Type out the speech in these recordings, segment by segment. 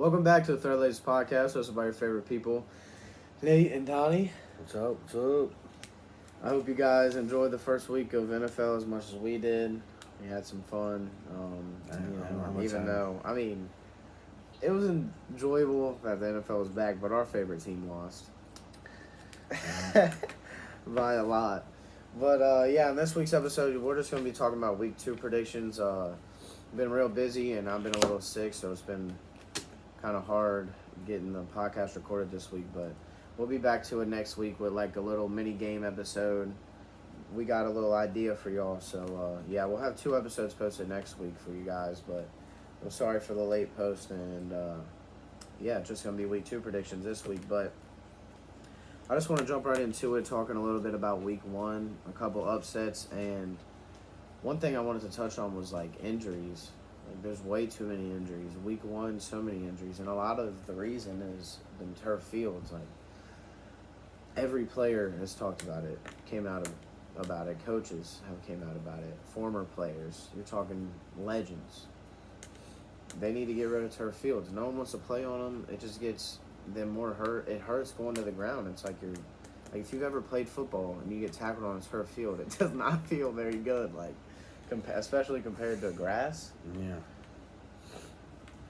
Welcome back to the Third Latest Podcast, hosted by your favorite people, Nate and Donnie. What's up? What's up? I hope you guys enjoyed the first week of NFL as much as we did. We had some fun. It was enjoyable that the NFL was back, but our favorite team lost by a lot. But in this week's episode, we're just going to be talking about Week 2 predictions. Been real busy, and I've been a little sick, so it's been kind of hard getting the podcast recorded this week, but we'll be back to it next week with like a little mini game episode. We got a little idea for y'all, so we'll have 2 episodes posted next week for you guys, but I'm sorry for the late post, and it's just going to be Week 2 predictions this week, but I just want to jump right into it, talking a little bit about Week 1, a couple upsets, and one thing I wanted to touch on was like injuries. Like, there's way too many injuries. Week 1, so many injuries, and a lot of the reason is the turf fields. Like, every player has talked about it, about it. Coaches have came out about it. Former players, you're talking legends. They need to get rid of turf fields. No one wants to play on them. It just gets them more hurt. It hurts going to the ground. It's like if you've ever played football and you get tackled on a turf field, it does not feel very good. Like, especially compared to grass. Yeah.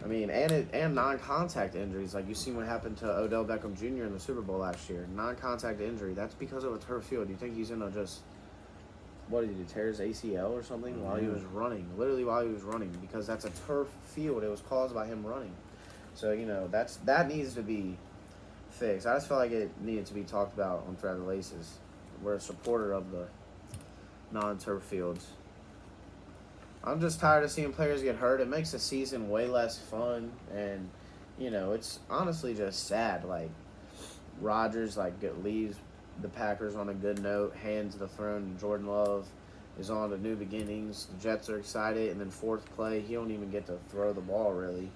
I mean, and non-contact injuries. Like, you seen what happened to Odell Beckham Jr. in the Super Bowl last year. Non-contact injury. That's because of a turf field. Do you think he's going to what did he do, tear his ACL or something while he was running? Literally while he was running, because that's a turf field. It was caused by him running. So, that needs to be fixed. I just felt like it needed to be talked about on Thread the Laces. We're a supporter of the non-turf fields. I'm just tired of seeing players get hurt. It makes the season way less fun, and it's honestly just sad. Like, Rodgers leaves the Packers on a good note, hands the throne to Jordan Love, is on to new beginnings. The Jets are excited, and then fourth play, he don't even get to throw the ball really.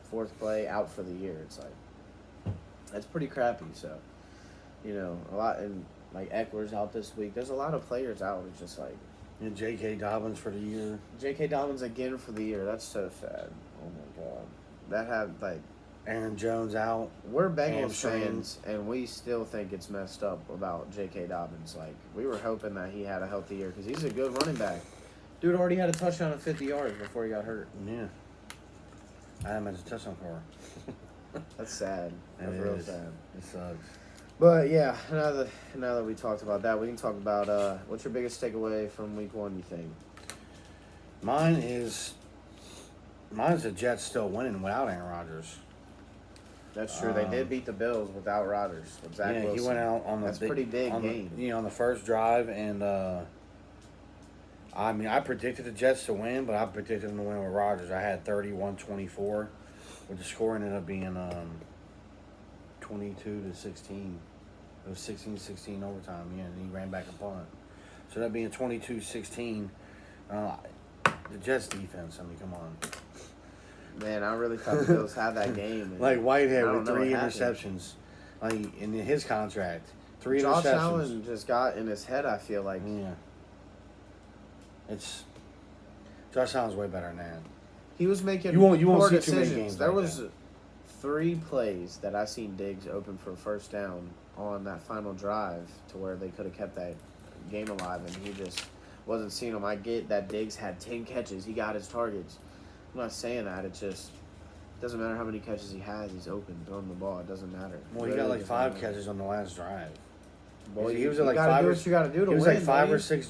Fourth play, out for the year. It's like, that's pretty crappy. So, a lot, and like Eckler's out this week. There's a lot of players out. It's just like. And J.K. Dobbins for the year. J.K. Dobbins again for the year. That's so sad. Oh, my God. That had, Aaron Jones out. We're Bengals fans, and we still think it's messed up about J.K. Dobbins. Like, we were hoping that he had a healthy year because he's a good running back. Dude already had a touchdown at 50 yards before he got hurt. Yeah. I had him as a touchdown scorer. That's sad. That's real sad. It sucks. But, now that we talked about that, we can talk about what's your biggest takeaway from Week 1, you think? Mine's the Jets still winning without Aaron Rodgers. That's true. They did beat the Bills without Rodgers. With Zach Wilson. He went out on the That's pretty big game. On the first drive, and I predicted the Jets to win, but I predicted them to win with Rodgers. I had 31-24, with the score ended up being 22-16. It was 16-16 overtime, and he ran back a punt. So that being 22-16, the Jets defense, come on. Man, I really thought the Bills had that game. Like Whitehead with 3 interceptions. Like, in his contract. 3 interceptions. Josh Allen just got in his head, I feel like. Yeah. Josh Allen's way better than that. He was making you won't poor see decisions. too many games. There was 3 plays that I seen Diggs open for a first down on that final drive to where they could have kept that game alive, and he just wasn't seeing them. I get that Diggs had 10 catches. He got his targets. I'm not saying that. It just doesn't matter how many catches he has. He's open, throwing the ball. It doesn't matter. Well, he got 5 catches on the last drive. Well, he was at like 5 or 6. You got to do to win. He was 5 or 6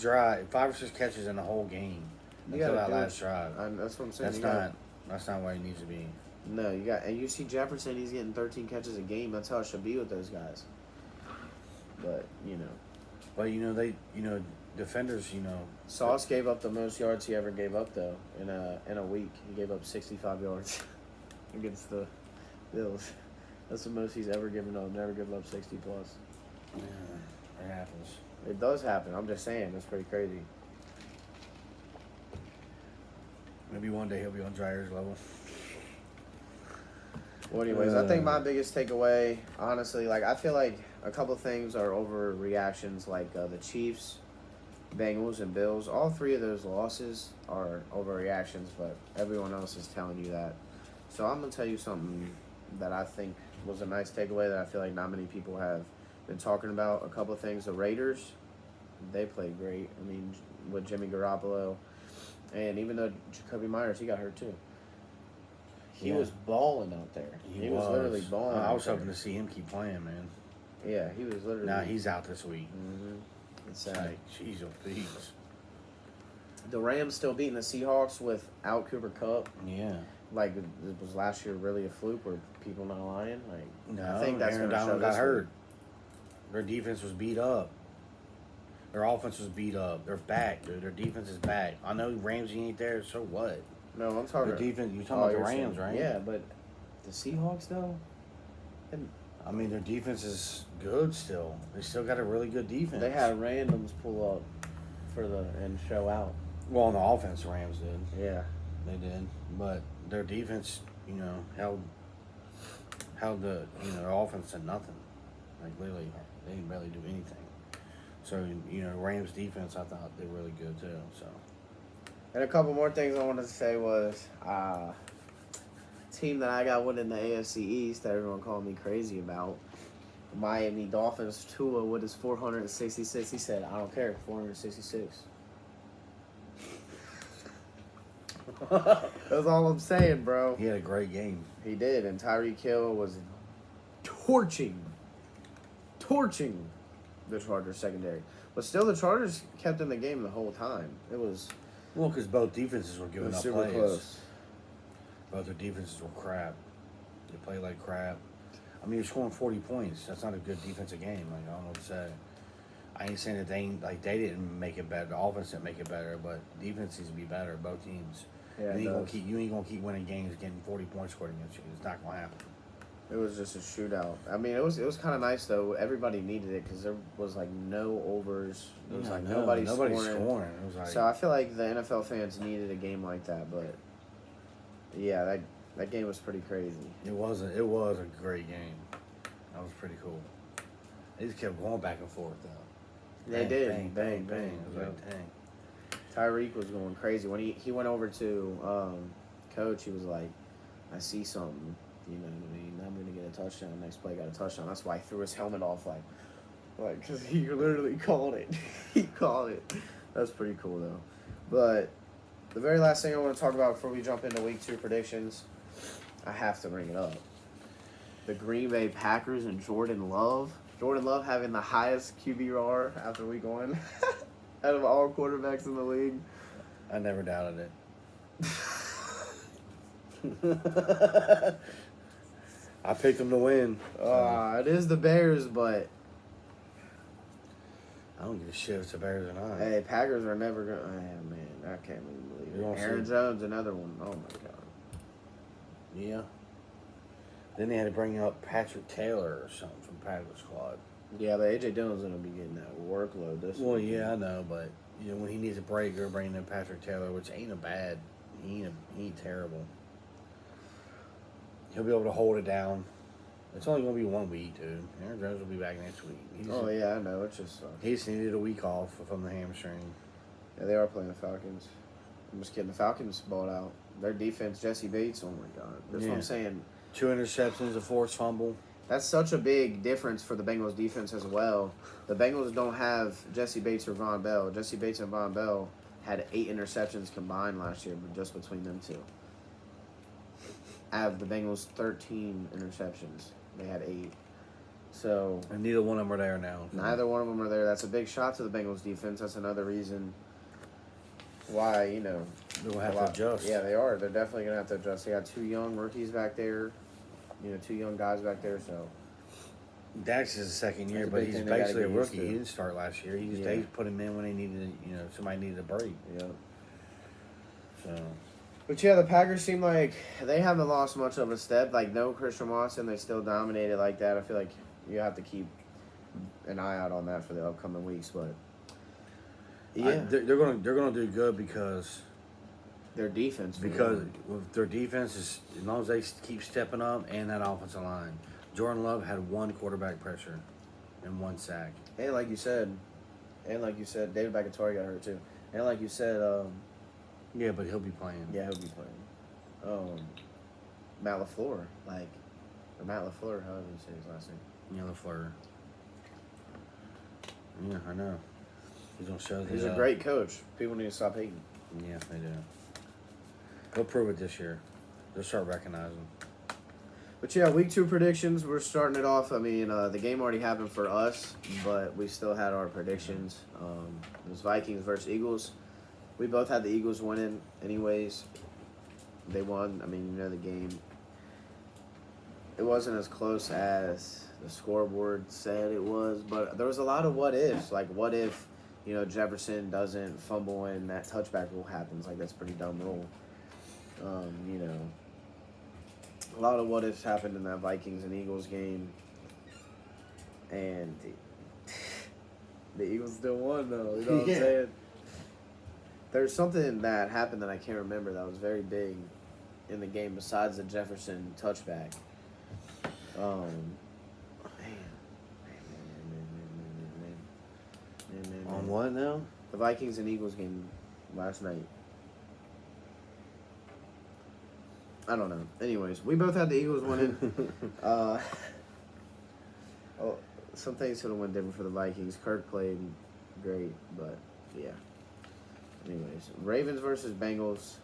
catches in the whole game until that last drive. That's what I'm saying. That's not where he needs to be. No, and you see Jefferson. He's getting 13 catches a game. That's how it should be with those guys. But defenders. Sauce gave up the most yards he ever gave up though in a week. He gave up 65 yards against the Bills. That's the most he's ever given up. Never given up 60 plus. Yeah, it happens. It does happen. I'm just saying, that's pretty crazy. Maybe one day he'll be on Jair's level. Well, anyways, I think my biggest takeaway, honestly, I feel like a couple things are overreactions, like the Chiefs, Bengals, and Bills. All 3 of those losses are overreactions, but everyone else is telling you that So I'm gonna tell you something that I think was a nice takeaway that I feel like not many people have been talking about. A couple of things. The Raiders, they played great. I mean, with Jimmy Garoppolo, and even though Jacoby Myers, he got hurt too. He Yeah. was balling out there. He was literally balling. I was out hoping there. to see him keep playing, man. Yeah, he was literally. Now he's out this week. Mm-hmm. It's It's sad. like, jeez, oh, please. The Rams still beating the Seahawks without Cooper Kupp. Yeah. Like, it was last year really a fluke? Were people not lying? Like, No, I think that's Aaron going to show Donald got this hurt. week. Their defense was beat up. Their offense was beat up. They're back, dude. Their defense is back. I know Ramsey ain't there, so what? No, I'm talking. Their defense. You're talking Oh, about the you're Rams, saying- right? Yeah, but the Seahawks though. I mean, their defense is good still. They still got a really good defense. They had randoms pull up and show out. Well, on the offense, the Rams did. Yeah. They did, but their defense, held the their offense to nothing. Like literally, they didn't barely do anything. So Rams defense, I thought they were really good too. So And a couple more things I wanted to say was team that I got winning the AFC East that everyone called me crazy about. Miami Dolphins, Tua with his 466. He said, I don't care, 466. That's all I'm saying, bro. he had a great game. He did, and Tyreek Hill was torching the Chargers secondary. But still, the Chargers kept in the game the whole time. It was, Well, because both defenses were giving up super plays. close. Both their defenses were crap. They play like crap. I mean, you're scoring 40 points. That's not a good defensive game. Like, I don't know what to say. I ain't saying that they didn't make it better. The offense didn't make it better, but defense needs to be better. Both teams. Yeah, you it does. ain't gonna keep winning games getting 40 points scored against you. It's not gonna happen. It was just a shootout. I mean, it was kind of nice though. Everybody needed it because there was like no overs. It was like nobody scoring. It was like So I feel like the NFL fans needed a game like that. But yeah, that game was pretty crazy. it was a great game. That was pretty cool. They just kept going back and forth though. They did. Bang, bang, bang. It was Yep. like, dang. Tyreek was going crazy when he went over to coach. He was like, "I see something. You know what I mean? I'm gonna get a touchdown. Next play, got a touchdown." That's why he threw his helmet off, like, because he literally called it. He called it. That's pretty cool though. But the very last thing I want to talk about before we jump into week 2 predictions, I have to bring it up. The Green Bay Packers and Jordan Love. Jordan Love having the highest QBR after week 1 out of all quarterbacks in the league. I never doubted it. I picked them to win. It is the Bears, but I don't give a shit if it's the Bears or not. hey, Packers are never gonna. Man, I can't even believe You're it. gonna Aaron see. Jones, another one. Oh my god. Yeah. Then they had to bring up Patrick Taylor or something from Packers squad. Yeah, but AJ Dillon's gonna be getting that workload this. Well, week. yeah, I know, but when he needs a break, they're bringing in Patrick Taylor, which ain't a bad. He ain't terrible. He'll be able to hold it down. It's only gonna be 1 week, dude. Aaron Jones will be back next week. Oh yeah, I know. It just sucks. He just needed a week off from the hamstring. Yeah, they are playing the Falcons. I'm just kidding. The Falcons balled out. Their defense, Jesse Bates. Oh my god, that's what Yeah. I'm saying. 2 interceptions, a forced fumble. That's such a big difference for the Bengals defense as well. The Bengals don't have Jesse Bates or Von Bell. Jesse Bates and Von Bell had 8 interceptions combined last year, but just between them two. Out of the Bengals' 13 interceptions, they had 8. So And neither one of them are there now. neither one of them are there. That's a big shot to the Bengals defense. That's another reason why, They're gonna a have to lot- adjust. Yeah, they are. They're definitely going to have to adjust. They got 2 young rookies back there. 2 young guys back there, so. Dax is the second year, That's a but big he's thing they gotta basically a get used rookie. to. He didn't start last year. Yeah. They put him in when they needed, somebody needed a break. Yeah. So But yeah, the Packers seem like they haven't lost much of a step. Like, no Christian Watson, they still dominated like that. I feel like you have to keep an eye out on that for the upcoming weeks. But yeah, they're gonna do good because their defense. with their defense is as long as they keep stepping up and that offensive line. Jordan Love had 1 quarterback pressure and 1 sack. and like you said, David Bakhtiari got hurt too. And like you said, Yeah, but he'll be playing. yeah, he'll be playing. Matt LaFleur, or Matt LaFleur, however you say his last name. Yeah, LaFleur. Yeah, I know. He's gonna show. He's a great coach. People need to stop hating. Yeah, they do. He'll prove it this year. They'll start recognizing. But yeah, week 2 predictions. We're starting it off. I mean, the game already happened for us, but we still had our predictions. It was Vikings versus Eagles. We both had the Eagles winning, anyways. They won. I mean, you know the game. It wasn't as close as the scoreboard said it was, but there was a lot of what ifs. Like, what if, Jefferson doesn't fumble and that touchback rule happens? Like, that's a pretty dumb rule. A lot of what ifs happened in that Vikings and Eagles game. And the Eagles still won, though. You know what I'm saying? There's something that happened that I can't remember that was very big in the game besides the Jefferson touchback. Man. On what now? The Vikings and Eagles game last night. I don't know. Anyways, we both had the Eagles winning. Some things could have went different for the Vikings. Kirk played great, but yeah. Anyways, Ravens versus Bengals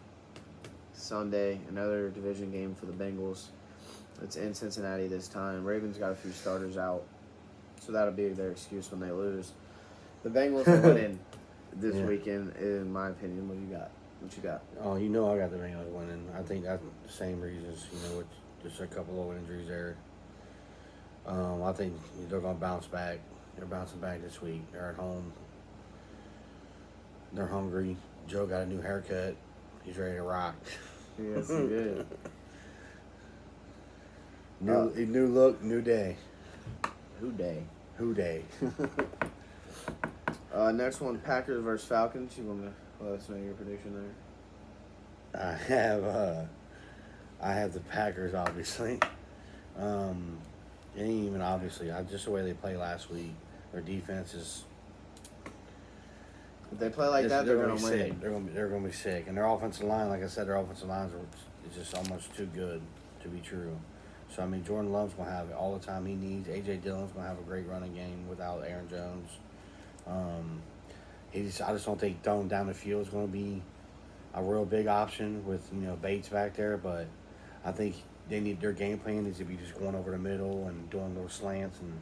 Sunday. Another division game for the Bengals. It's in Cincinnati this time. Ravens got a few starters out, so that'll be their excuse when they lose. The Bengals are winning this weekend, in my opinion. What you got? Oh, you know I got the Bengals winning. I think that's the same reasons. With just a couple of injuries there. I think they're going to bounce back. They're bouncing back this week. They're at home. They're hungry. Joe got a new haircut. He's ready to rock. Yes, he did. New look, new day. Who day? Next one, Packers versus Falcons. You want to let us know your prediction there? I have the Packers, obviously. It ain't even obviously. Just the way they played last week. Their defense is. If they play like that, they're going to win. Sick. They're going to be sick, and their offensive line, like I said, their offensive lines is just almost too good to be true. So I mean, Jordan Love's going to have it all the time he needs. AJ Dillon's going to have a great running game without Aaron Jones. I just don't think throwing down the field is going to be a real big option with Bates back there, but I think their game plan needs to be just going over the middle and doing those slants and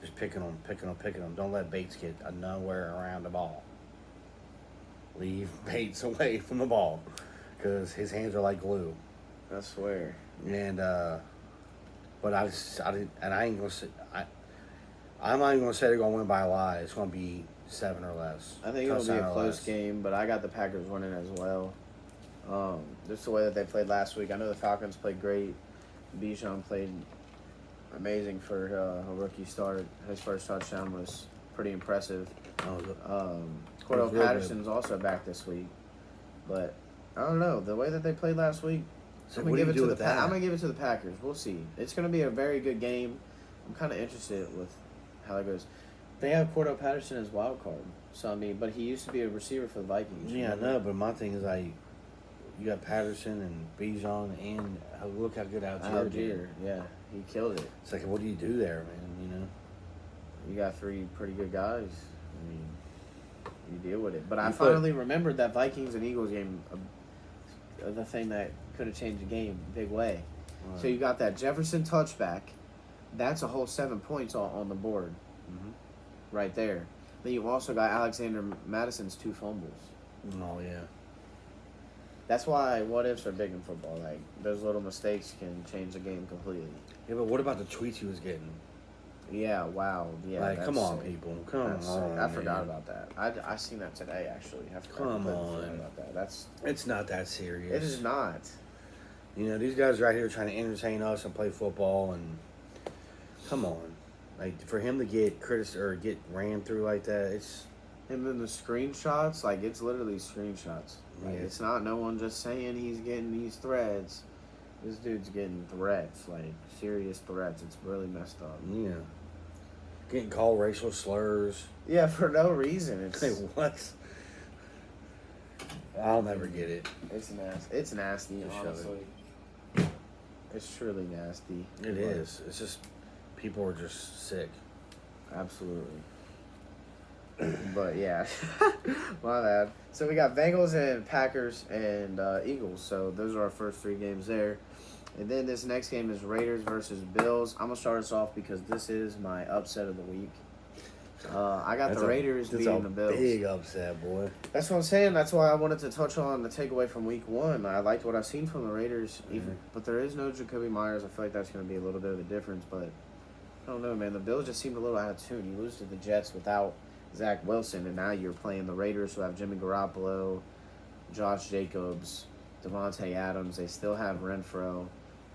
just picking them. Don't let Bates get nowhere around the ball. Leave Bates away from the ball because his hands are like glue. I swear. And but I ain't gonna say I'm not even gonna say they're gonna win by a lot. It's gonna be 7 or less. I think it'll be a close game, but I got the Packers winning as well. Just the way that they played last week. I know the Falcons played great. Bijan played amazing for a rookie start. His first touchdown was pretty impressive. Cordell Patterson's also back this week, but I don't know the way that they played last week. So I'm gonna give it to the Packers. We'll see. It's gonna be a very good game. I'm kind of interested with how that goes. They have Cordell Patterson as wild card, so I mean, but he used to be a receiver for the Vikings. Yeah, I know, but my thing is you got Patterson and Bijan and look how good Algier. Yeah, he killed it. It's like, what do you do there, man? You got 3 pretty good guys. I mean, you deal with it. But I finally remembered that Vikings and Eagles game, the thing that could have changed the game big way. Right. So you got that Jefferson touchback. That's a whole 7 points on the board, right there. Then you also got Alexander Madison's 2 fumbles. Oh yeah. That's why what ifs are big in football. Like those little mistakes can change the game completely. Yeah, but what about the tweets he was getting? Yeah, wow. Yeah, like, come on, people. Come on. I forgot about that. I seen that today, actually. I forgot about that. It's not that serious. It is not. These guys right here trying to entertain us and play football, and come on. Like, for him to get criticized or get ran through like that, it's... And then the screenshots, like, it's literally screenshots. Like, it's not no one just saying he's getting these threads. This dude's getting threats, like, serious threats. It's really messed up. Yeah. Getting called racial slurs. Yeah, for no reason. It's like, what? I'll never get it. It's nasty. It's nasty, honestly. It's truly nasty. It is. It's just people are just sick. Absolutely. But yeah, my bad. So we got Bengals and Packers and Eagles. So those are our first 3 games there. And then this next game is Raiders versus Bills. I'm gonna start us off because this is my upset of the week. I got the Raiders beating the Bills. Big upset, boy. That's what I'm saying. That's why I wanted to touch on the takeaway from Week 1. I liked what I've seen from the Raiders, but there is no Jacoby Myers. I feel like that's going to be a little bit of a difference. But I don't know, man. The Bills just seemed a little out of tune. You lose to the Jets without Zach Wilson, and now you're playing the Raiders, who have Jimmy Garoppolo, Josh Jacobs, Devontae Adams. They still have Renfro.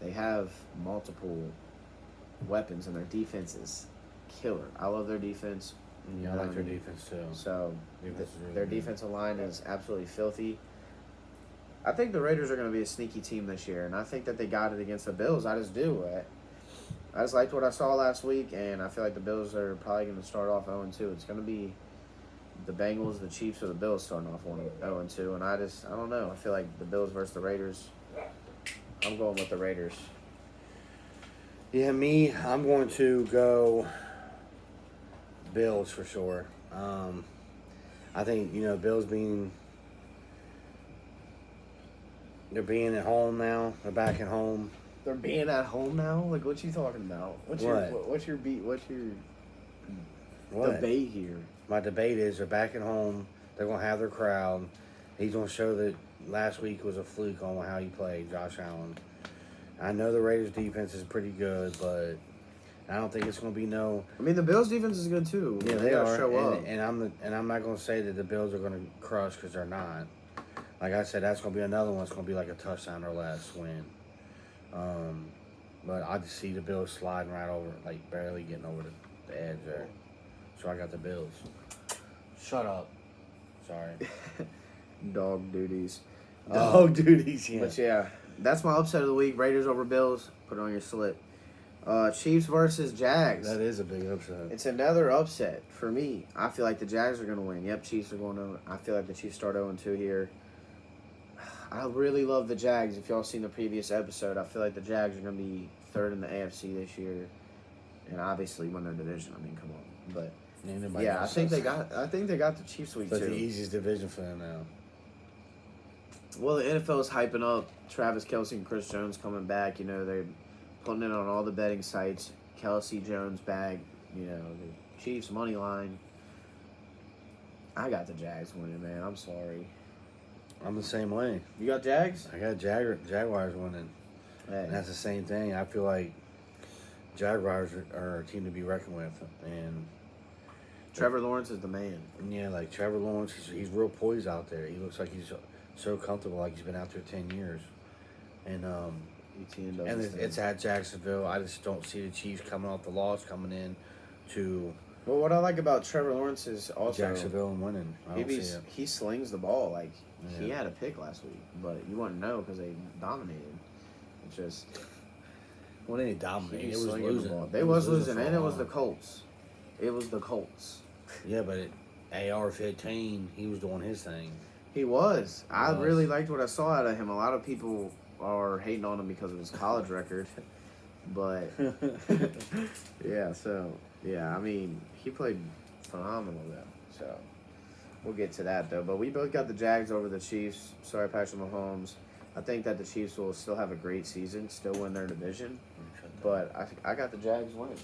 They have multiple weapons, and their defense is killer. I love their defense. Yeah, I like their defense too. So Defense is really their good. defensive line is absolutely filthy. I think the Raiders are going to be a sneaky team this year, and I think that they got it against the Bills. I just do. I just liked what I saw last week, and I feel like the Bills are probably going to start off 0-2. It's going to be the Bengals, the Chiefs, or the Bills starting off 0-2, and I don't know. I feel like the Bills versus the Raiders. I'm going with the Raiders. Yeah, I'm going to go Bills for sure. I think, Bills they're being at home now. They're back at home. They're being at home now? Like, what you talking about? What's your debate here? My debate is they're back at home. They're going to have their crowd. He's going to show that last week was a fluke on how he played, Josh Allen. I know the Raiders' defense is pretty good, but I don't think it's going to be no. I mean, the Bills' defense is good too. Yeah, they are. Show up. And I'm not going to say that the Bills are going to crush because they're not. Like I said, that's going to be another one. It's going to be like a touchdown or less win. But I just see the Bills sliding right over, like barely getting over the edge there. So I got the Bills. Shut up. Sorry. Dog duties. Dog duties, yeah. But yeah, that's my upset of the week. Raiders over Bills. Put it on your slip. Chiefs versus Jags. That is a big upset. It's another upset for me. I feel like the Jags are going to win. Yep, Chiefs are going to. I feel like the Chiefs start 0-2 here. I really love the Jags. If y'all seen the previous episode, I feel like the Jags are going to be third in the AFC this year, and obviously win their division. I mean, come on, but yeah, I think they got the Chiefs week so too. It's the easiest division for them now. Well, the NFL is hyping up Travis Kelce and Chris Jones coming back. They're putting it on all the betting sites. Kelce, Jones bag. The Chiefs money line. I got the Jags winning, man. I'm sorry. I'm the same way. You got Jags? I got Jaguars winning. Hey. And that's the same thing. I feel like Jaguars are a team to be reckoned with. And Trevor Lawrence is the man. Yeah, like Trevor Lawrence, he's real poised out there. He looks like he's so comfortable, like he's been out there 10 years. And it's at Jacksonville. I just don't see the Chiefs coming off the loss, coming in to. Well, what I like about Trevor Lawrence is also Jacksonville and winning. He slings the ball. Like, he had a pick last week, but you wouldn't know because they dominated. It's just. Well, they dominated. It was losing. They was losing, and it was the Colts. It was the Colts. Yeah, but AR-15, he was doing his thing. He was. I really liked what I saw out of him. A lot of people are hating on him because of his college record. But, I mean, he played phenomenal, though. So, we'll get to that, though. But we both got the Jags over the Chiefs. Sorry, Patrick Mahomes. I think that the Chiefs will still have a great season, still win their division. But I got the Jags winning.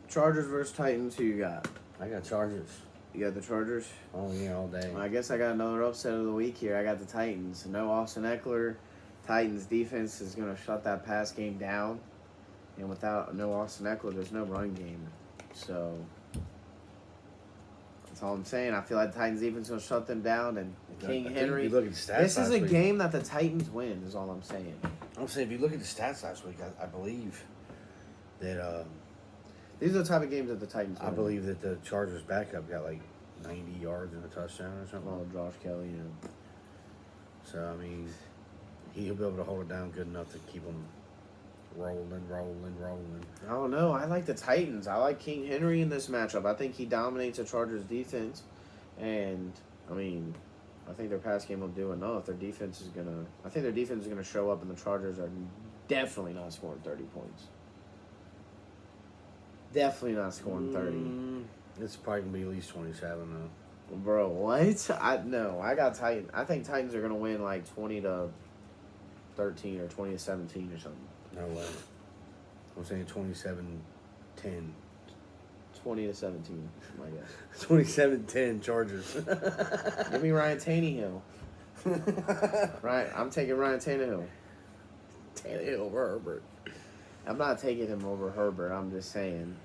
Chargers versus Titans, who you got? I got Chargers. You got the Chargers? Oh, yeah, all day. Well, I guess I got another upset of the week here. I got the Titans. No Austin Eckler. Titans defense is going to shut that pass game down. And without no Austin Eckler, there's no run game. So, that's all I'm saying. I feel like the Titans defense is going to shut them down. And King Henry. You look at the stats this is a week. game that the Titans win, is all I'm saying. I'm saying, if you look at the stats last week, I believe that... These are the type of games that the Titans win. I believe that the Chargers backup got like 90 yards and a touchdown or something. Oh, Josh Kelly, So, I mean, he'll be able to hold it down good enough to keep them rolling. I don't know. I like the Titans. I like King Henry in this matchup. I think he dominates the Chargers defense. And, I mean, I think their pass game will do enough. I think their defense is going to show up, and the Chargers are Definitely not scoring 30 points. Definitely not scoring 30. It's probably gonna be at least 27 though. Bro, what? I got Titans. I think Titans are gonna win like 20-13 or 20-17 or something. No way. I'm saying 27-10. 20-17, I guess. 27-10 Chargers. Give me Ryan Tannehill. Right, I'm taking Ryan Tannehill. Tannehill over Herbert. I'm not taking him over Herbert. I'm just saying,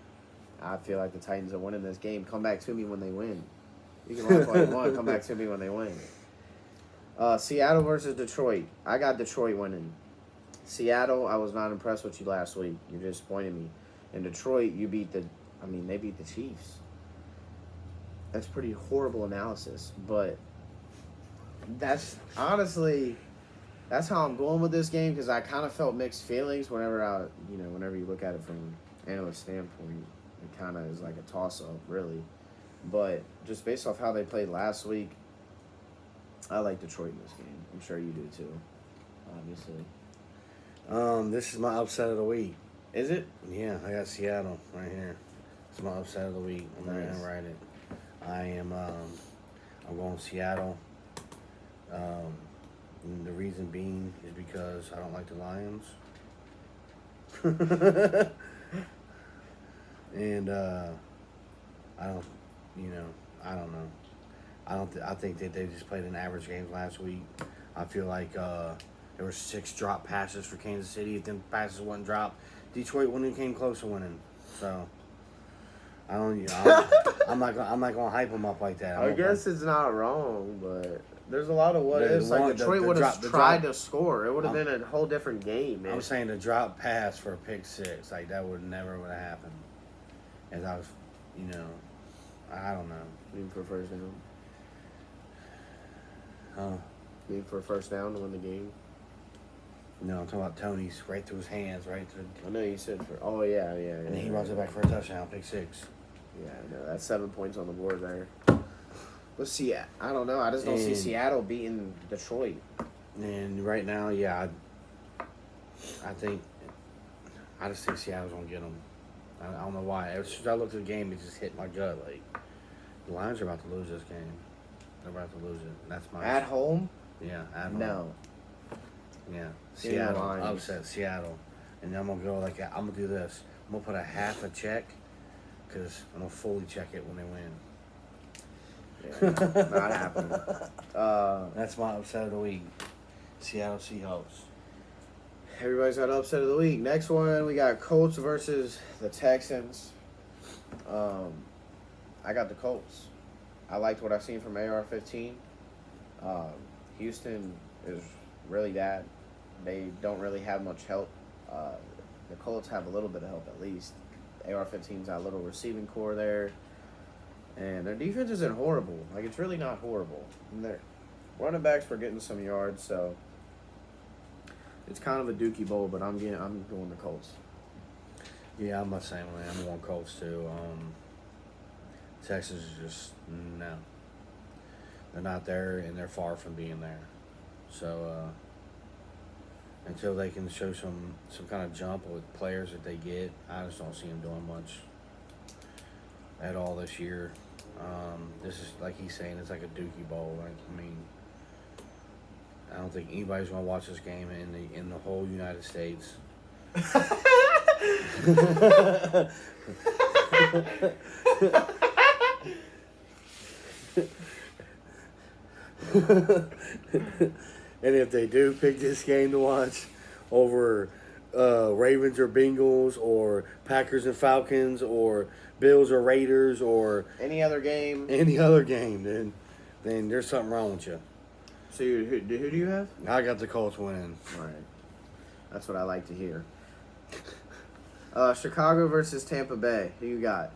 I feel like the Titans are winning this game. Come back to me when they win. You can laugh all you want. Come back to me when they win. Seattle versus Detroit. I got Detroit winning. Seattle, I was not impressed with you last week. You disappointed me. In Detroit, they beat the Chiefs. That's pretty horrible analysis, but that's honestly, that's how I'm going with this game because I kind of felt mixed feelings whenever you look at it from an analyst standpoint, it kind of is like a toss-up, really. But just based off how they played last week, I like Detroit in this game. I'm sure you do too, obviously. This is my upset of the week. Is it? Yeah, I got Seattle right here. It's my upset of the week. I'm Nice. gonna write it. I'm going Seattle. And the reason being is because I don't like the Lions. And I don't know. I think that they just played an average game last week. I feel like there were 6 drop passes for Kansas City. If them passes wasn't dropped, Detroit wouldn't have came close to winning. So I'm not gonna hype them up like that. I guess it's not wrong, but there's a lot of what ifs. Like Detroit would have tried to score. It would have been a whole different game, man. I'm saying the drop pass for a pick 6, like that would never have happened. As I was, I don't know. Need for a first down. Huh? Need for a first down to win the game. No, I'm talking about Tony's right through his hands, right through. I know you said for. Oh yeah. And then he runs it back for a touchdown, pick 6. Yeah, no, that's 7 points on the board there. But see, I don't know. I just don't see Seattle beating Detroit. And right now, yeah, I just think Seattle's gonna get them. I don't know why. As soon as I looked at the game, it just hit my gut. Like the Lions are about to lose this game. They're about to lose it. That's my At home? Yeah, at home. No. Yeah, Give me the Seattle. Lions. Upset Seattle, and then I'm gonna go like I'm gonna do this. I'm gonna put a half a check because I'm gonna fully check it when they win. Yeah, not happening. That's my upset of the week. Seattle Seahawks. Everybody's got upset of the week. Next one, we got Colts versus the Texans. I got the Colts. I liked what I've seen from AR-15. Houston is really bad. They don't really have much help. The Colts have a little bit of help at least. AR-15's got a little receiving core there. And their defense isn't horrible. Like, it's really not horrible. And their running backs were getting some yards, so it's kind of a dookie bowl, but I'm going the Colts. Yeah, I'm the same way. I'm going Colts too. Texas is just no. They're not there, and they're far from being there. So until they can show some kind of jump with players that they get, I just don't see them doing much at all this year. This is like he's saying, it's like a dookie bowl. Like, I mean, I don't think anybody's gonna watch this game in the whole United States. And if they do pick this game to watch over Ravens or Bengals or Packers and Falcons or Bills or Raiders or Any other game? any other game, then there's something wrong with you. So who do you have? I got the Colts winning. All right. That's what I like to hear. Chicago versus Tampa Bay. Who you got?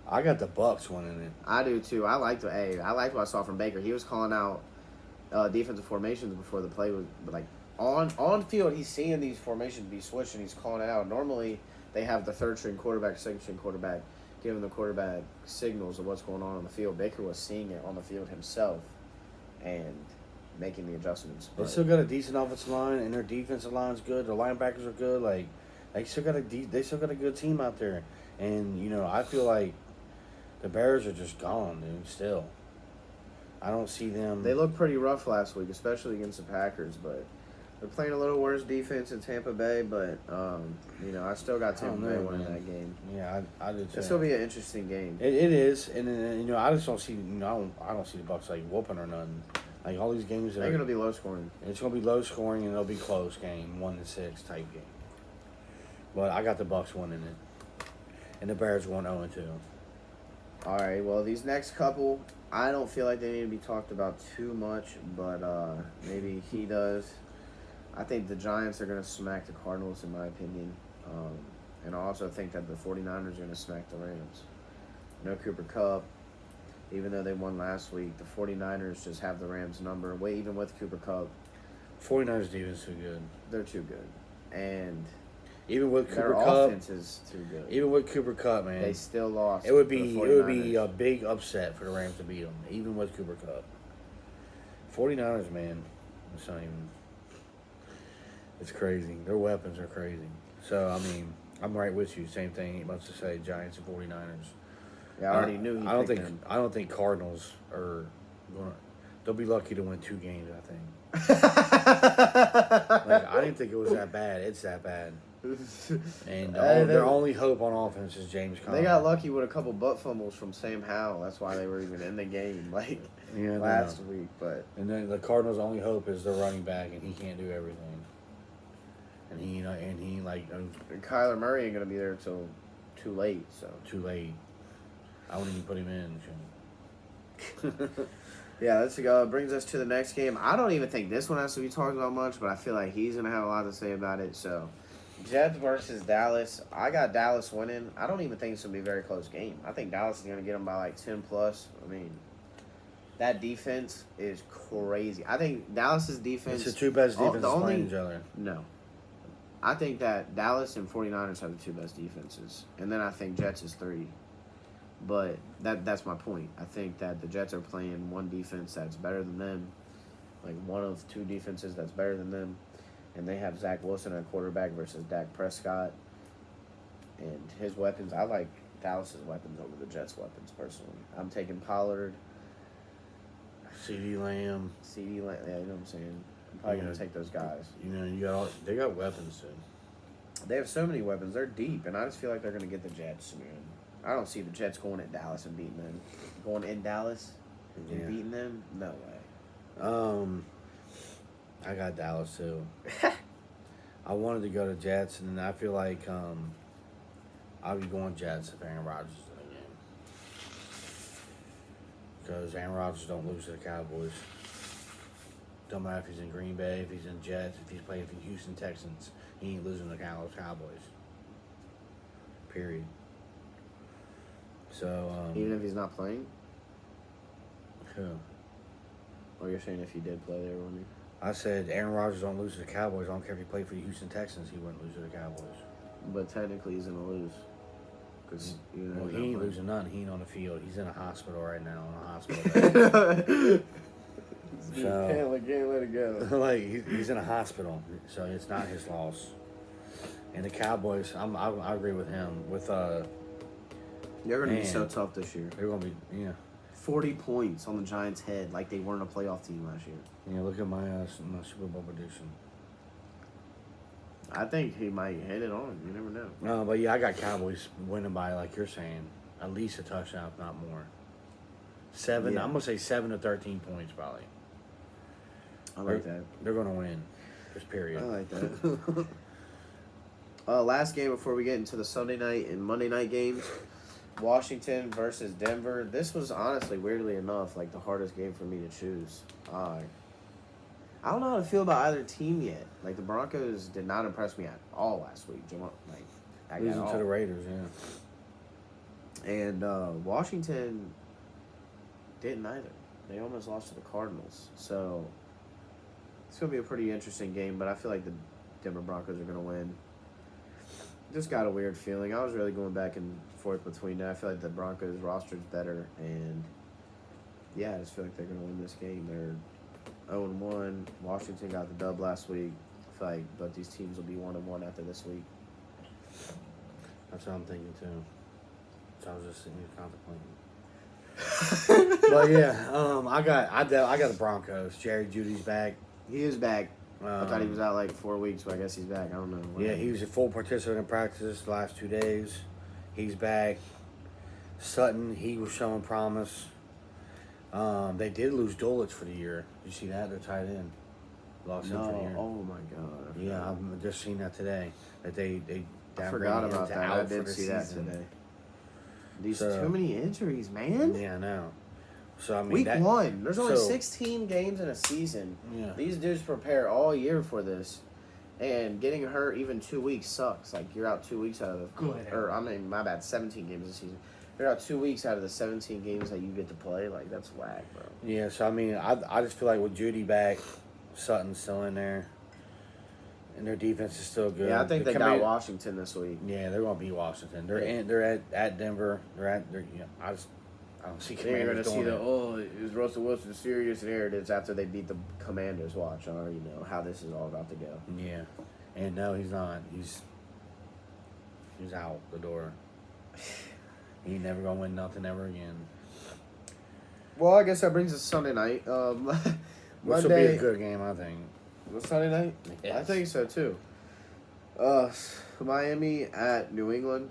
I got the Bucks winning it. I do too. I liked what I saw from Baker. He was calling out defensive formations before the play was like on field. He's seeing these formations be switched and he's calling it out. Normally they have the third string quarterback, second string quarterback giving the quarterback signals of what's going on the field. Baker was seeing it on the field himself, and making the adjustments. They But still got a decent offensive line, and their defensive line's good. Their linebackers are good. Like they still got a good team out there. And I feel like the Bears are just gone, dude. Still, I don't see them. they looked pretty rough last week, especially against the Packers. But they're playing a little worse defense in Tampa Bay. But I still got Tampa Bay winning man. that game. Yeah, I did too. It's gonna be an interesting game. It is, and I just don't see. I don't see the Bucks like whooping or nothing. Like all these games, They're gonna be low scoring. It's gonna be low scoring and it'll be close game, 1-6 type game. But I got the Bucks winning it, and the Bears won 0-2. All right. Well, these next couple, I don't feel like they need to be talked about too much, but maybe he does. I think the Giants are gonna smack the Cardinals, in my opinion, and I also think that the 49ers are gonna smack the Rams. No Cooper Kupp. Even though they won last week, the 49ers just have the Rams number. Even with Cooper Kupp, 49ers defense too good. they're too good. And Even with their Cooper Kupp, offense is too good. even with Cooper Kupp, man, They still lost. it would to be the it would be 49ers. a big upset for the Rams to beat them, even with Cooper Kupp. 49ers, man, it's not even. It's crazy. Their weapons are crazy. So I mean, I'm right with you. Same thing. About to say Giants and 49ers. Yeah, I already knew he I don't picked think them. I don't think Cardinals are going. They'll be lucky to win 2 games. I think. Like I didn't think it was that bad. It's that bad. And their only hope on offense is James Conner. They got lucky with a couple butt fumbles from Sam Howell. That's why they were even in the game last week. But And then the Cardinals' only hope is their running back, and he can't do everything. And he Kyler Murray ain't gonna be there until too late. So too late. I wouldn't even put him in. yeah, let's go. Brings us to the next game. I don't even think this one has to be talked about much, but I feel like he's gonna have a lot to say about it. So Jets versus Dallas. I got Dallas winning. I don't even think it's gonna be a very close game. I think Dallas is gonna get them by like 10 plus. I mean, that defense is crazy. I think Dallas's defense. It's the 2 best defenses the only- playing each other. No. I think that Dallas and 49ers have the 2 best defenses. And then I think Jets is 3. But that's my point. I think that the Jets are playing one defense that's better than them. Like one of 2 defenses that's better than them. And they have Zach Wilson at quarterback versus Dak Prescott. And his weapons, I like Dallas's weapons over the Jets' weapons personally. I'm taking Pollard, CeeDee Lamb. CD Lamb, yeah, you know what I'm saying? I'm probably going to take those guys. They got weapons too. They have so many weapons. They're deep, and I just feel like they're going to get the Jets, man. I don't see the Jets going at Dallas and beating them. Going in Dallas and Yeah. beating them? No way. I got Dallas too. I wanted to go to Jets, and then I feel like I'll be going Jets if Aaron Rodgers is in the game. Because Aaron Rodgers don't lose to the Cowboys. Don't matter if he's in Green Bay, if he's in Jets, if he's playing for Houston Texans, he ain't losing to the Cowboys. Period. So Even if he's not playing? who? Or you're saying if he did play there, wouldn't he? I said Aaron Rodgers don't lose to the Cowboys. I don't care if he played for the Houston Texans. He wouldn't lose to the Cowboys. But technically he's going to lose. Cause, Well, he ain't losing nothing. He ain't on the field. He's in a hospital right now. On a hospital bed. So- can't let it go. Like he's in a hospital, so it's not his loss. And the Cowboys, I agree with him. With They're going to be Man. so tough this year. they're gonna be 40 points on the Giants' head like they weren't a playoff team last year. Look at my Super Bowl prediction. I think he might hit it on. You never know. No, but yeah, I got Cowboys winning by, like you're saying, at least a touchdown, if not more. 7. Yeah. I'm gonna say 7 to 13 points probably. I like that. They're gonna win. Just period. I like that. Last game before we get into the Sunday night and Monday night games. Washington versus Denver. This was honestly, weirdly enough, like the hardest game for me to choose. I don't know how to feel about either team yet. Like the Broncos did not impress me at all last week. At Losing all. to the Raiders, yeah. And Washington didn't either. They almost lost to the Cardinals. So it's going to be a pretty interesting game, but I feel like the Denver Broncos are going to win. Just got a weird feeling. I was really going back and forth between that. I feel like the Broncos roster is better, and yeah, I just feel like they're going to win this game. 0-1. Washington got the dub last week. I feel like both these teams will be 1-1 after this week. That's what I'm thinking too. So I was just sitting here contemplating. But yeah, I got the Broncos. Jerry Judy's back. He is back. I thought he was out like 4 weeks, but I guess he's back. I don't know. Yeah, he was a full participant in practice the last 2 days. He's back. Sutton, he was showing promise. They did lose Dulwich for the year. Did you see that? They're tied in. Lost him for the year. Oh my god. Yeah, I've just seen that today. That they I forgot downgraded him about to that. out I for did the see that season. today. These So- too many injuries, man. Yeah, I know. So I mean, Week that, 1. There's only so- 16 games in a season. Yeah. These dudes prepare all year for this, and getting hurt even 2 weeks sucks. Like you're out 2 weeks out of, my bad, 17 games a season. You're out 2 weeks out of the 17 games that you get to play. Like that's whack, bro. Yeah, so I mean, I just feel like with Judy back, Sutton's still in there, and their defense is still good. Yeah, I think The they got command- Washington this week. Yeah, they're gonna beat Washington. They're at Denver. I don't see Then you're gonna Commanders see doing it. is Russell Wilson serious? And here it is after they beat the Commanders. Watch, I already know how this is all about to go. Yeah, and no, he's not. He's out the door. He ain't never gonna win nothing ever again. Well, I guess that brings us Sunday night. Which will be a good game, I think. Sunday night? I Yes. think so too. Miami at New England.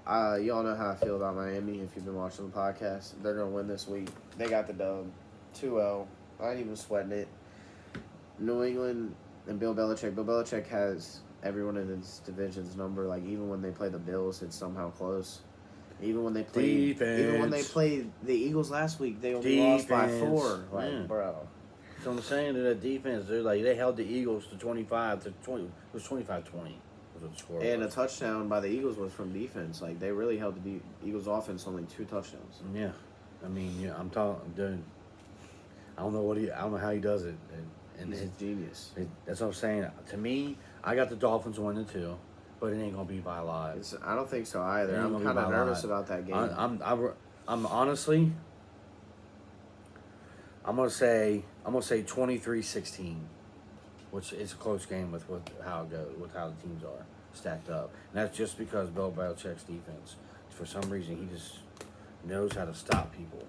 Y'all know how I feel about Miami if you've been watching the podcast. They're going to win this week. They got the dub. 2-0. I ain't even sweating it. New England and Bill Belichick. Bill Belichick has everyone in his division's number. Like, even when they play the Bills, it's somehow close. Even when they played the Eagles last week, they only lost by 4. Like, Yeah. bro. So I'm saying to that defense, they held the Eagles to 25 to 20. It was 25-20. Was what the score And a was. touchdown by the Eagles was from defense. Like, they really held the Eagles' offense only 2 touchdowns. Yeah, I mean, yeah, I'm talking, dude. I don't know how he does it, and He's a genius. that's what I'm saying. To me, I got the Dolphins 1-2, but it ain't gonna be by a lot. I don't think so either. It ain't I'm gonna be kind of by a nervous lot. about that game. I'm honestly, I'm gonna say 23-16, which is a close game with how it goes, with how the teams are stacked up, and that's just because Bill Belichick's defense, for some reason, he just knows how to stop people.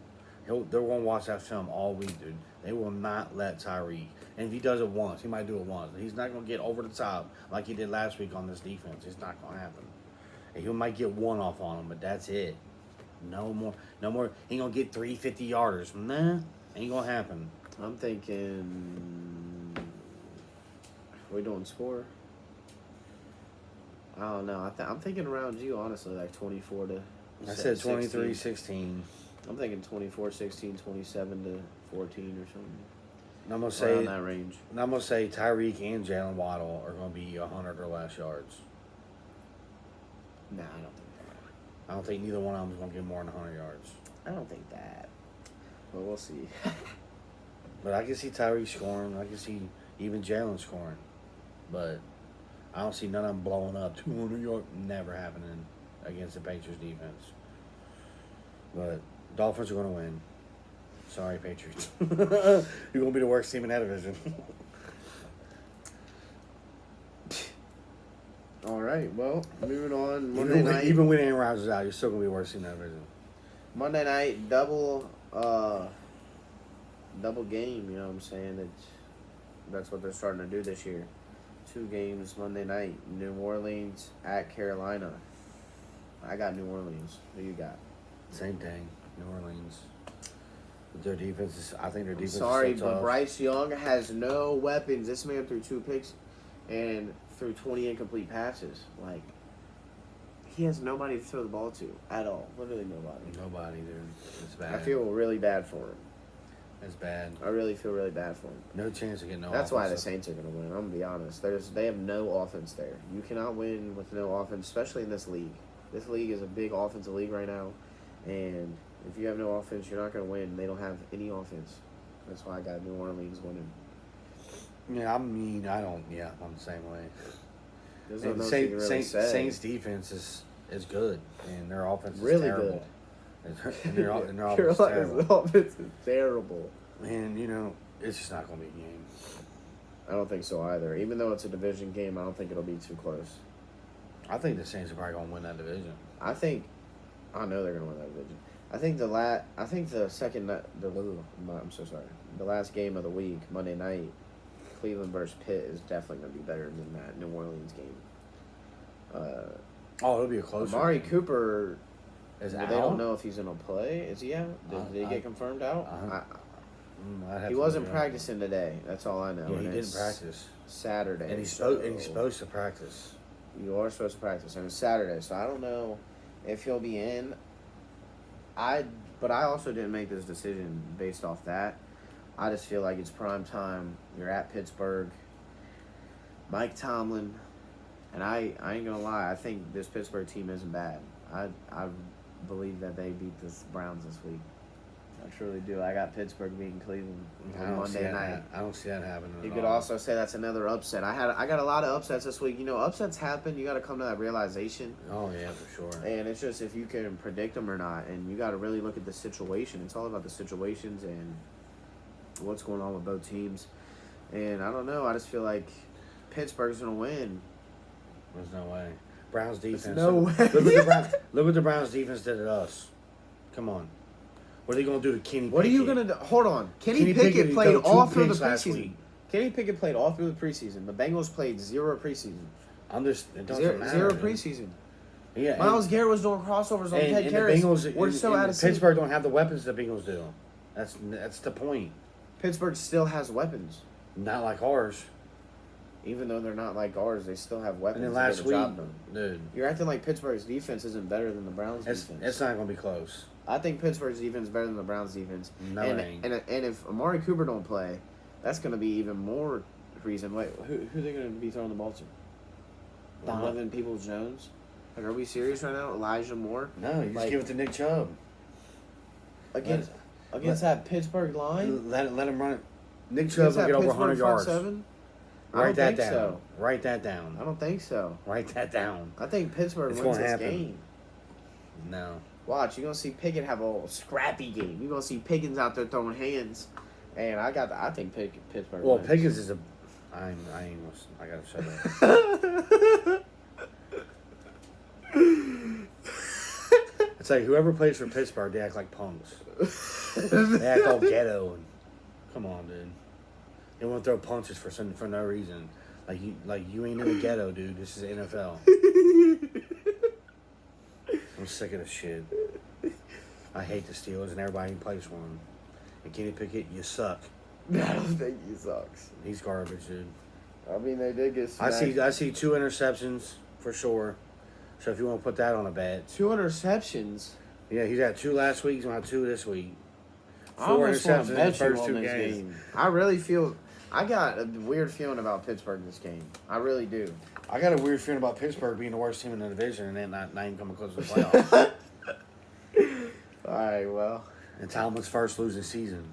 They're gonna watch that film all week, dude. They will not let Tyreek. And if he does it once, he might do it once. He's not gonna get over the top like he did last week on this defense. It's not gonna happen. And he might get one off on him, but that's it. No more. He ain't gonna get 3 50-yarders. Nah, ain't gonna happen. I'm thinking. We doing score? I don't know. I'm thinking around you, honestly, like 24 to. I said 16. 23-16. I'm thinking 24, 16, 27 to 14 or something. And I'm gonna Around say. that range. And I'm gonna say Tyreek and Jalen Waddle are gonna be 100 or less yards. Nah, I don't think that. I don't think neither one of them is gonna get more than 100 yards. I don't think that. But we'll see. But I can see Tyreek scoring. I can see even Jalen scoring. But I don't see none of them blowing up 200 yards. Never happening against the Patriots defense. But Dolphins are going to win. Sorry, Patriots. You're going to be the worst team in that division. All right. Well, moving on. Monday night. Even when Aaron Rodgers is out, you're still going to be the worst team in that division. Monday night double game, you know what I'm saying? That's what they're starting to do this year. 2 games Monday night. New Orleans at Carolina. I got New Orleans. Who you got? Same thing. New Orleans. But their defense is, I think their defense Sorry, is so but tough. Bryce Young has no weapons. This man threw 2 picks and threw 20 incomplete passes. Like, he has nobody to throw the ball to at all. Literally nobody. Nobody, dude. It's bad. I feel really bad for him. It's bad. I really feel really bad for him. No chance of getting no That's why the offensive- Saints are going to win. I'm going to be honest. They have no offense there. You cannot win with no offense, especially in this league. This league is a big offensive league right now, and if you have no offense, you're not going to win. They don't have any offense. That's why I got New Orleans winning. Yeah, I mean, I'm the same way. There's And nothing you can really say. Saints defense is good, and their offense is Really terrible. And their offense is Carolina's terrible. offense is terrible. And, you know, it's just not going to be a game. I don't think so either. Even though it's a division game, I don't think it'll be too close. I think the Saints are probably going to win that division. I know they're gonna win that division. I think the second I'm so sorry. The last game of the week, Monday night, Cleveland versus Pitt is definitely gonna be better than that New Orleans game. It'll be a close Amari game. Cooper, Is they out? don't know if he's gonna play. Is he out? Did he get confirmed out? I'd have He to wasn't look it up. practicing today. That's all I know. Yeah, he And didn't it's practice. Saturday. And he's so supposed to practice. You are supposed to practice, and it's Saturday, so I don't know if he'll be in. But I also didn't make this decision based off that. I just feel like it's prime time. You're at Pittsburgh. Mike Tomlin, and I ain't gonna lie. I think this Pittsburgh team isn't bad. I believe that they beat the Browns this week. I truly do. I got Pittsburgh beating Cleveland on Monday night. I don't see that happening. You at could all. also say that's another upset. I got a lot of upsets this week. You know, upsets happen. You got to come to that realization. Oh yeah, for sure. And it's just if you can predict them or not. And you got to really look at the situation. It's all about the situations and what's going on with both teams. And I don't know. I just feel like Pittsburgh's going to win. There's no way. Browns defense. no way. Look what the Browns defense did to us. Come on. What are they going to do to Kenny Pickett? What are you going to do? Hold on. Kenny Pickett Pickett played threw two all through the picks last preseason. week. Kenny Pickett played all through the preseason. The Bengals played zero preseason. It doesn't matter. Zero man. preseason. Yeah, Miles Garrett was doing crossovers on Ted and the Karras. Bengals, We're so out of sync. Pittsburgh don't have the weapons the Bengals do. That's the point. Pittsburgh still has weapons. Not like ours. Even though they're not like ours, they still have weapons. And then last to week, job done. dude, You're acting like Pittsburgh's defense isn't better than the Browns' defense. it's not going to be close. I think Pittsburgh's defense is better than the Browns' defense. No, and, it ain't. And if Amari Cooper don't play, that's going to be even more reason. Wait, who are they going to be throwing the ball to? Donovan Peoples-Jones? Like, are we serious right now? Elijah Moore? No, you just give it to Nick Chubb. Against that Pittsburgh line? Let him run it. Nick Chubb will get over 100 yards. Seven? Write that down. So. Write that down. I don't think so. Write that down. I think Pittsburgh It's wins gonna this happen. game. No. Watch, you're going to see Pickett have a scrappy game. You're going to see Pickens out there throwing hands. And I think Pittsburgh Well, wins. Pickens is a. I gotta shut up. It's like whoever plays for Pittsburgh, they act like punks. They act all ghetto. And, come on, dude. They want to throw punches for no reason. Like you ain't in the ghetto, dude. This is NFL. I'm sick of this shit. I hate the Steelers and everybody who plays for them. And Kenny Pickett, you suck. I don't think he sucks. He's garbage, dude. I mean, they did get I smacked. see 2 interceptions for sure. So if you want to put that on a bet, 2 interceptions. yeah, he's got 2 last week. He's gonna have 2 this week. I 4 almost want interceptions to in the bet you first on 2 this games. game. I really feel. I got a weird feeling about Pittsburgh this game. I really do. I got a weird feeling about Pittsburgh being the worst team in the division and then not even coming close to the playoffs. All right, well. And Tomlin's first losing season.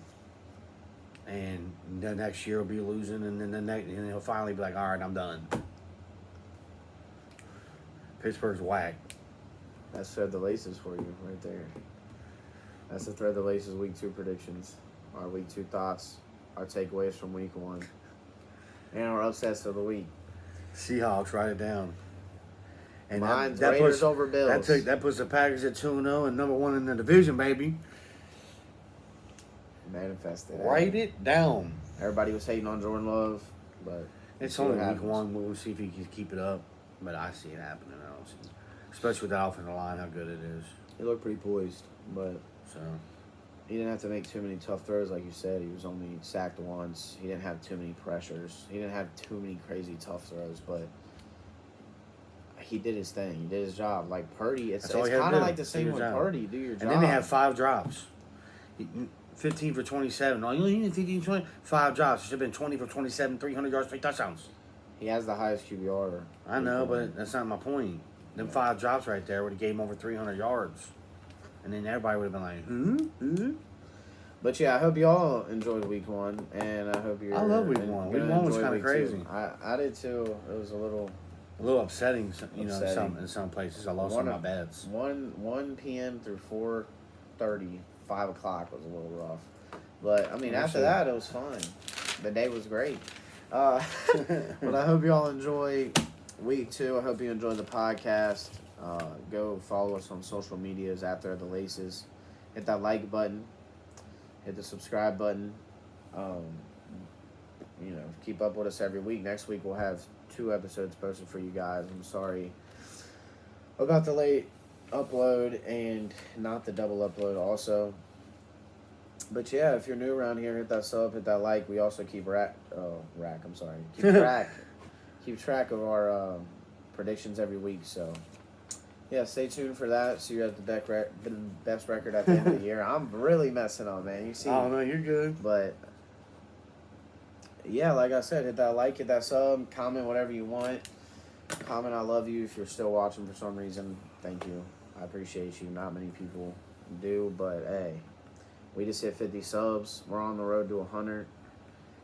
And the next year he'll be losing, and then and he'll finally be like, all right, I'm done. Pittsburgh's whack. That's Thread the Laces for you right there. That's the Thread the Laces Week 2 predictions. Our Week 2 thoughts. Our takeaways from Week 1. And our upsets of the week. Seahawks, write it down. And Mine's Raiders over Bills. That puts the Packers at 2-0 and number 1 in the division, baby. Manifested. Write it down. Everybody was hating on Jordan Love, but It's see what only week happens. 1. We'll see if he can keep it up. But I see it happening. I don't see, especially with that offensive line, how good it is. he looked pretty poised, but So he didn't have to make too many tough throws, like you said. He was only sacked once. He didn't have too many pressures. He didn't have too many crazy tough throws, but he did his thing. He did his job. Like Purdy, it's That's all you had to kind of do. like the Do same your with job. Purdy. Do your job. and then they have 5 drops. 15 for 27. No, you only need 15 for 20. 5 drops. It should have been 20 for 27, 300 yards, 3 touchdowns. He has the highest QBR. I know, but that's not my point. Them 5 drops right there would have gave him over 300 yards. And then everybody would have been like, hmm? But yeah, I hope y'all enjoyed Week 1, and I hope you're. I love Week 1. gonna Week 1 was enjoy kinda Week crazy. 2. I did too. It was a little. A little upsetting, Upsetting. in some places. I lost some of my bets. 1 p.m. through 4:30, 5 o'clock was a little rough. But I mean, after that, it was fun. The day was great. But I hope y'all enjoy week 2. I hope you enjoy the podcast. Go follow us on social medias at They're the Laces. Hit that like button. Hit the subscribe button. Keep up with us every week. Next week we'll have 2 episodes posted for you guys. I'm sorry about the late upload and not the double upload also. But yeah, if you're new around here, hit that sub, hit that like. We also keep keep track of our predictions every week. So yeah, stay tuned for that. So you have the best record at the end of the year. I'm really messing up, man. You see? Oh no, you're good. But yeah, like I said, hit that like, hit that sub, comment whatever you want. Comment I love you if you're still watching for some reason. Thank you. I appreciate you. Not many people do, but hey, we just hit 50 subs. We're on the road to 100.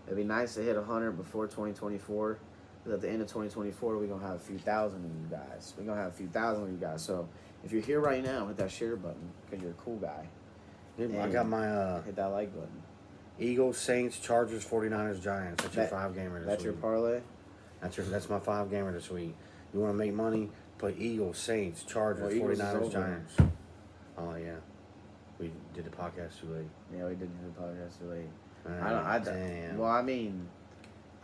It'd be nice to hit 100 before 2024. Because at the end of 2024, we're going to have a few thousand of you guys. We're going to have a few thousand of you guys. So if you're here right now, hit that share button because you're a cool guy. Dude, I got my hit that like button. Eagles, Saints, Chargers, 49ers, Giants. That's your 5-gamer this That's week. your parlay? That's my 5-gamer this week. You want to make money? Play Eagles, Saints, Chargers, Eagles 49ers, Giants. Oh yeah, we did the podcast too late. Yeah, we did do the podcast too late. Damn. Well, I mean,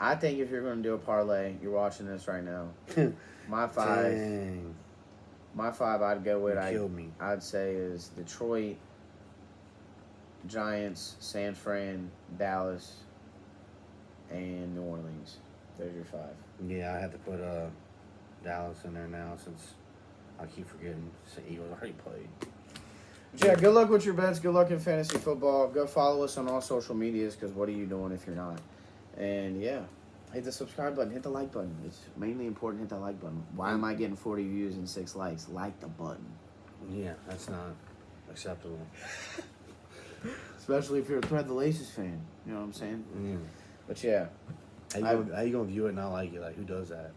I think if you're going to do a parlay, you're watching this right now. My 5. Dang. My 5 I'd go with. Killed me. I'd say is Detroit, Giants, San Fran, Dallas, and New Orleans. There's your 5. Yeah, I had to put Dallas in there now since I keep forgetting the Eagles already played. Yeah, good luck with your bets. Good luck in fantasy football. Go follow us on all social medias because what are you doing if you're not? And yeah, hit the subscribe button. Hit the like button. It's mainly important. Hit that like button. Why am I getting 40 views and 6 likes? Like the button. Yeah, that's not acceptable. Especially if you're a Thread the Laces fan. You know what I'm saying? Yeah. But yeah. How you gonna view it and not like it? Like, who does that?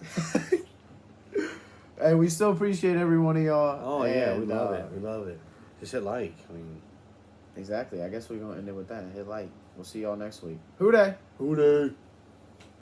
Hey, we still appreciate every one of y'all. Oh, yeah, we love it. We love it. Just hit like. I mean, exactly. I guess we're going to end it with that. Hit like. We'll see y'all next week. Who day? Who dey?